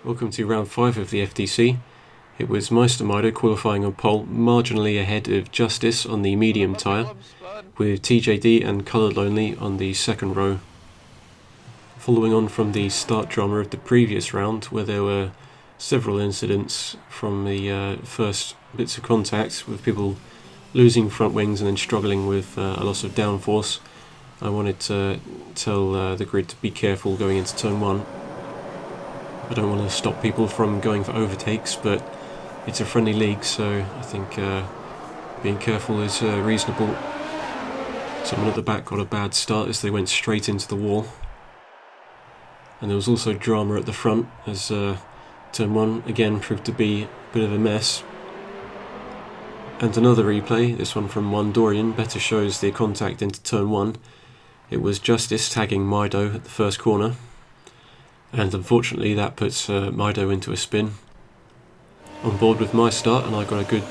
Welcome to round 5 of the FDC. It was Meister qualifying on pole, marginally ahead of Justice on the medium tyre, with TJD and Coloured Lonely on the second row. Following on from the start drama of the previous round, where there were several incidents from the first bits of contact, with people losing front wings and then struggling with a loss of downforce, I wanted to tell the grid to be careful going into turn 1. I don't want to stop people from going for overtakes, but it's a friendly league, so I think being careful is reasonable. Someone at the back got a bad start as they went straight into the wall. And there was also drama at the front as turn 1 again proved to be a bit of a mess. And another replay, this one from One Dorian, better shows the contact into turn 1. It was Justice tagging Mido at the first corner. And unfortunately that puts Mido into a spin. On board with my start, and I got a good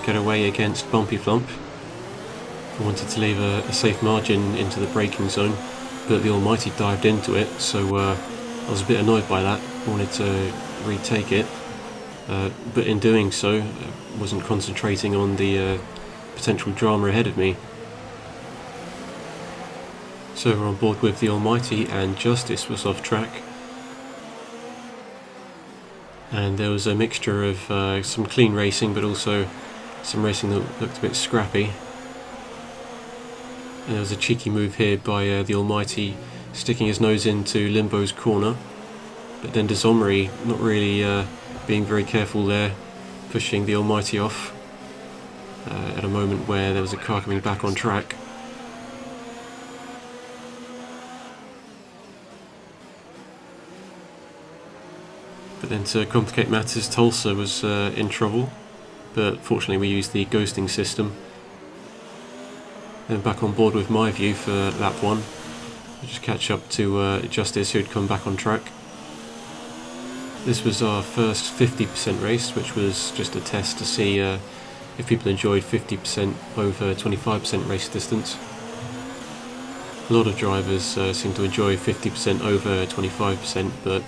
getaway against Bumpy Flump. I wanted to leave a safe margin into the braking zone, but the Almighty dived into it, so I was a bit annoyed by that. I wanted to retake it, but in doing so I wasn't concentrating on the potential drama ahead of me. So we're on board with the Almighty, and Justice was off track. And there was a mixture of some clean racing, but also some racing that looked a bit scrappy. And there was a cheeky move here by the Almighty, sticking his nose into Limbo's corner. But then Desomri not really being very careful there, pushing the Almighty off at a moment where there was a car coming back on track. But then to complicate matters, Tulsa was in trouble, but fortunately we used the ghosting system. Then back on board with my view for lap 1, just catch up to Justice, who had come back on track. This was our first 50% race, which was just a test to see if people enjoyed 50% over 25% race distance. A lot of drivers seem to enjoy 50% over 25%, but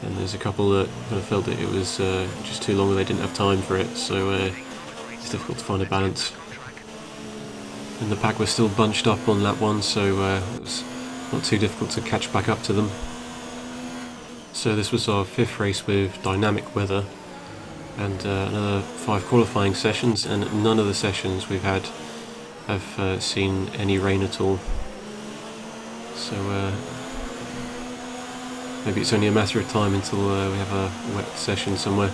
and there's a couple that kind of felt that it was just too long and they didn't have time for it, so it's difficult to find a balance. And the pack was still bunched up on lap 1, so it was not too difficult to catch back up to them. So this was our 5th race with dynamic weather, and another 5 qualifying sessions, and none of the sessions we've had have seen any rain at all. So maybe it's only a matter of time until we have a wet session somewhere.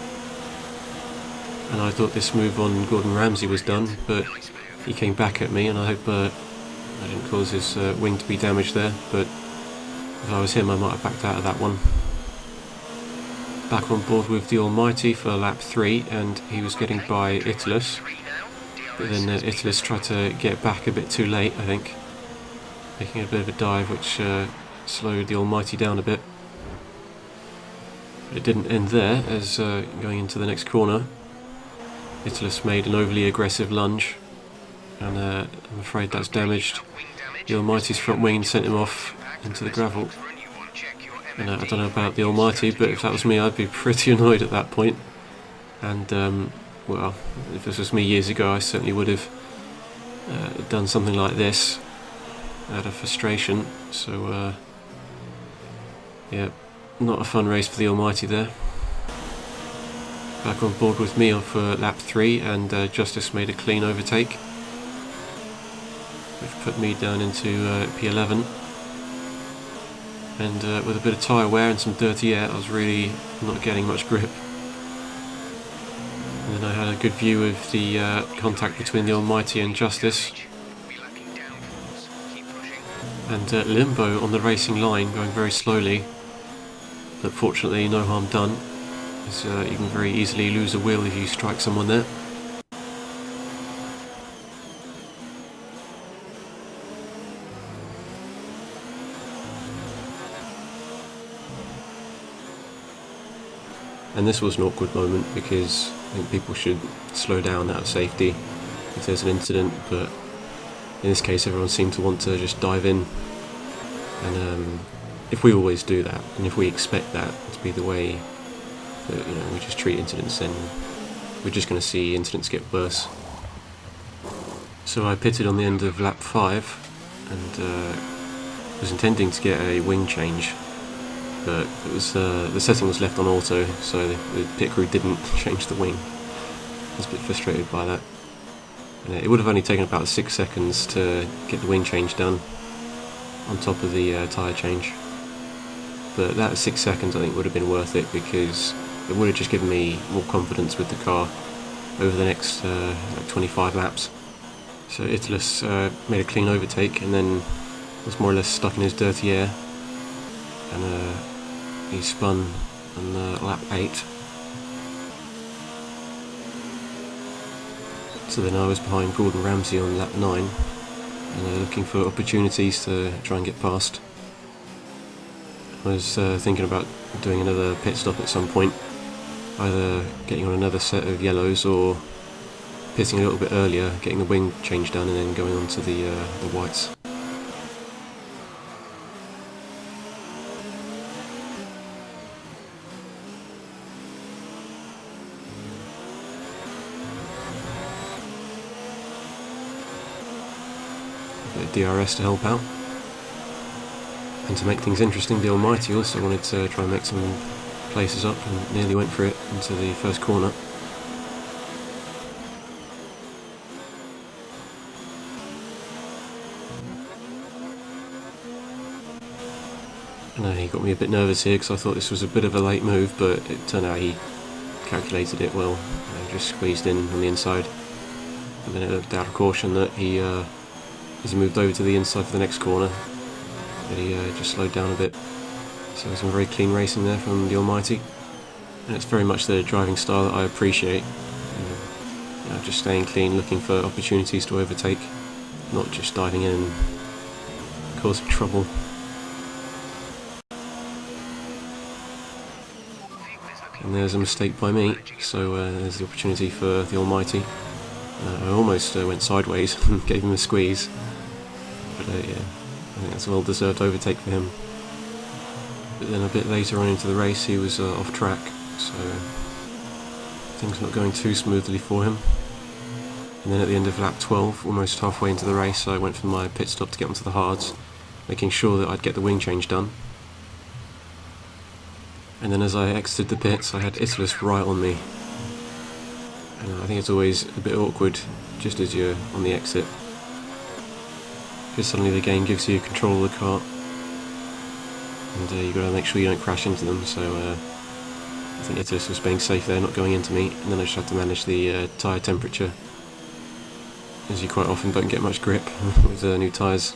And I thought this move on Gordon Ramsay was done, but he came back at me, and I hope I didn't cause his wing to be damaged there, but if I was him I might have backed out of that one. Back on board with the Almighty for lap 3, and he was getting by Italus, but then Italus tried to get back a bit too late, I think, making a bit of a dive which slowed the Almighty down a bit. But it didn't end there, as going into the next corner, Italus made an overly aggressive lunge, and I'm afraid that's damaged the Almighty's front wing and sent him off into the gravel. And I don't know about the Almighty, but if that was me I'd be pretty annoyed at that point. And well, if this was me years ago I certainly would have done something like this out of frustration. So yeah, not a fun race for the Almighty there. Back on board with me for lap 3, and Justice made a clean overtake, which put me down into P11. And with a bit of tyre wear and some dirty air, I was really not getting much grip. And then I had a good view of the contact between the Almighty and Justice. And Limbo on the racing line, going very slowly. But fortunately no harm done, as you can very easily lose a wheel if you strike someone there. And this was an awkward moment, because I think people should slow down out of safety if there's an incident, but in this case everyone seemed to want to just dive in. And if we always do that, and if we expect that to be the way But you know, we just treat incidents, then we're just going to see incidents get worse. So I pitted on the end of lap 5 and was intending to get a wing change, but it was the setting was left on auto, so the pit crew didn't change the wing. I was a bit frustrated by that. And it would have only taken about 6 seconds to get the wing change done on top of the tyre change. But that 6 seconds I think would have been worth it, because it would have just given me more confidence with the car over the next like 25 laps. So Italus made a clean overtake and then was more or less stuck in his dirty air, and he spun on lap 8. So then I was behind Gordon Ramsay on lap 9, and looking for opportunities to try and get past. I was thinking about doing another pit stop at some point, either getting on another set of yellows or pitting a little bit earlier, getting the wing change done and then going on to the whites. DRS to help out, and to make things interesting, the Almighty also wanted to try and make some places up and nearly went for it into the first corner. And he got me a bit nervous here because I thought this was a bit of a late move, but it turned out he calculated it well and just squeezed in on the inside. And then it looked out of caution that he as he moved over to the inside for the next corner, that he just slowed down a bit. So some very clean racing there from the Almighty, and it's very much the driving style that I appreciate. You know, just staying clean, looking for opportunities to overtake, not just diving in and causing trouble. And there's a mistake by me, so there's the opportunity for the Almighty. I almost went sideways and gave him a squeeze. But yeah, I think that's a well-deserved overtake for him. But then a bit later on into the race he was off track, so things not going too smoothly for him. And then at the end of lap 12, almost halfway into the race, I went for my pit stop to get onto the hards, making sure that I'd get the wing change done. And then as I exited the pits, I had Italus right on me. And I think it's always a bit awkward just as you're on the exit, because suddenly the game gives you control of the car, and you've got to make sure you don't crash into them. So I think Italus was being safe there, not going into me, and then I just had to manage the tyre temperature, as you quite often don't get much grip with new tyres.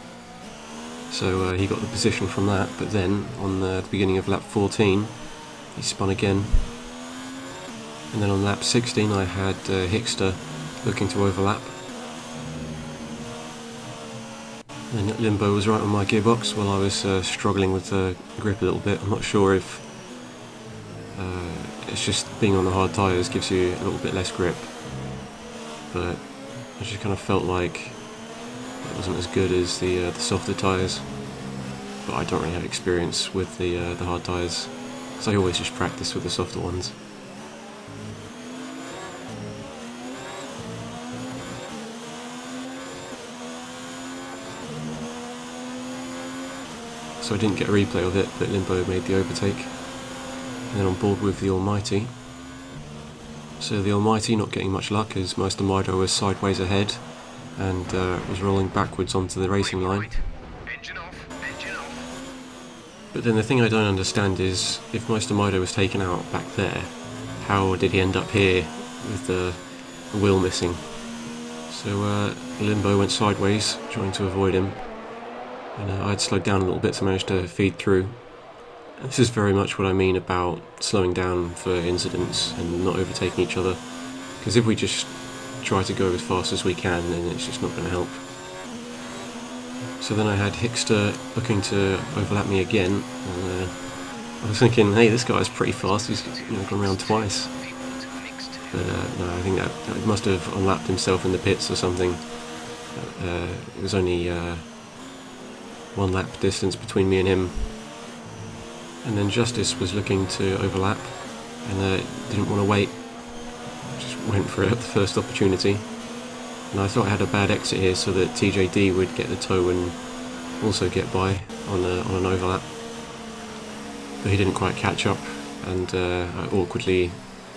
So he got the position from that, but then on the beginning of lap 14 he spun again. And then on lap 16 I had Hickster looking to overlap. And Limbo was right on my gearbox while I was struggling with the grip a little bit. I'm not sure if it's just being on the hard tyres gives you a little bit less grip, but I just kind of felt like it wasn't as good as the softer tyres. But I don't really have experience with the hard tyres, because I always just practice with the softer ones. So I didn't get a replay of it, but Limbo made the overtake. And then on board with the Almighty. So the Almighty not getting much luck, as Meister Mido was sideways ahead and was rolling backwards onto the racing line. But then the thing I don't understand is, if Meister Mido was taken out back there, how did he end up here with the wheel missing? So Limbo went sideways, trying to avoid him. And I had slowed down a little bit to manage to feed through. And this is very much what I mean about slowing down for incidents and not overtaking each other. Because if we just try to go as fast as we can, then it's just not going to help. So then I had Hickster looking to overlap me again. And I was thinking, hey, this guy's pretty fast. He's gone around twice. But no, I think that must have unlapped himself in the pits or something. It was only 1 lap distance between me and him. And then Justice was looking to overlap, and didn't want to wait, just went for it at the first opportunity. And I thought I had a bad exit here so that TJD would get the toe and also get by on an overlap, but he didn't quite catch up, and I awkwardly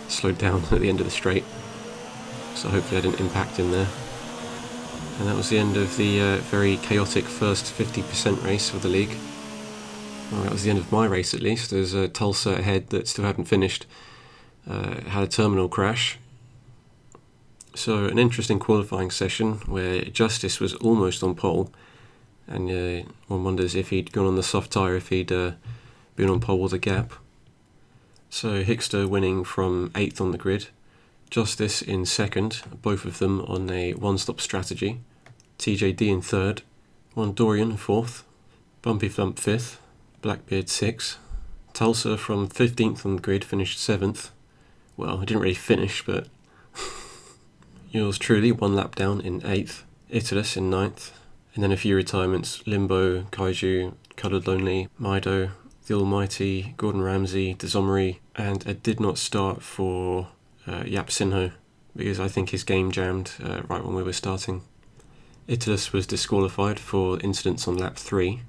slowed down at the end of the straight, so hopefully I didn't impact him there. And that was the end of the very chaotic first 50% race of the league. Well, that was the end of my race at least, as Tulsa ahead that still hadn't finished had a terminal crash. So an interesting qualifying session where Justice was almost on pole, and one wonders if he'd gone on the soft tyre, if he'd been on pole with a gap. So Hickster winning from 8th on the grid, Justice in 2nd, both of them on a one-stop strategy, TJD in 3rd, Dorian 4th, Bumpy Flump 5th, Blackbeard 6th, Tulsa from 15th on the grid finished 7th. Well, I didn't really finish, but yours truly one lap down in 8th, Italus in 9th, and then a few retirements: Limbo, Kaiju, Coloured Lonely, Mido, The Almighty, Gordon Ramsay, Dezomri, and a did not start for Yap Sinho, because I think his game jammed right when we were starting. Italus was disqualified for incidents on lap 3,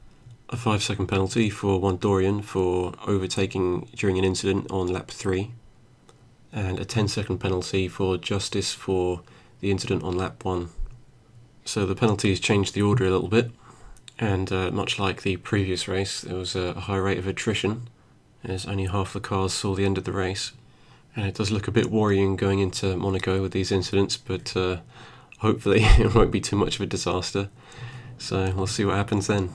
a 5-second penalty for Dorian for overtaking during an incident on lap 3, and a 10-second penalty for Justice for the incident on lap 1. So the penalties changed the order a little bit, and much like the previous race, there was a high rate of attrition, as only half the cars saw the end of the race. And it does look a bit worrying going into Monaco with these incidents, but hopefully it won't be too much of a disaster. So we'll see what happens then.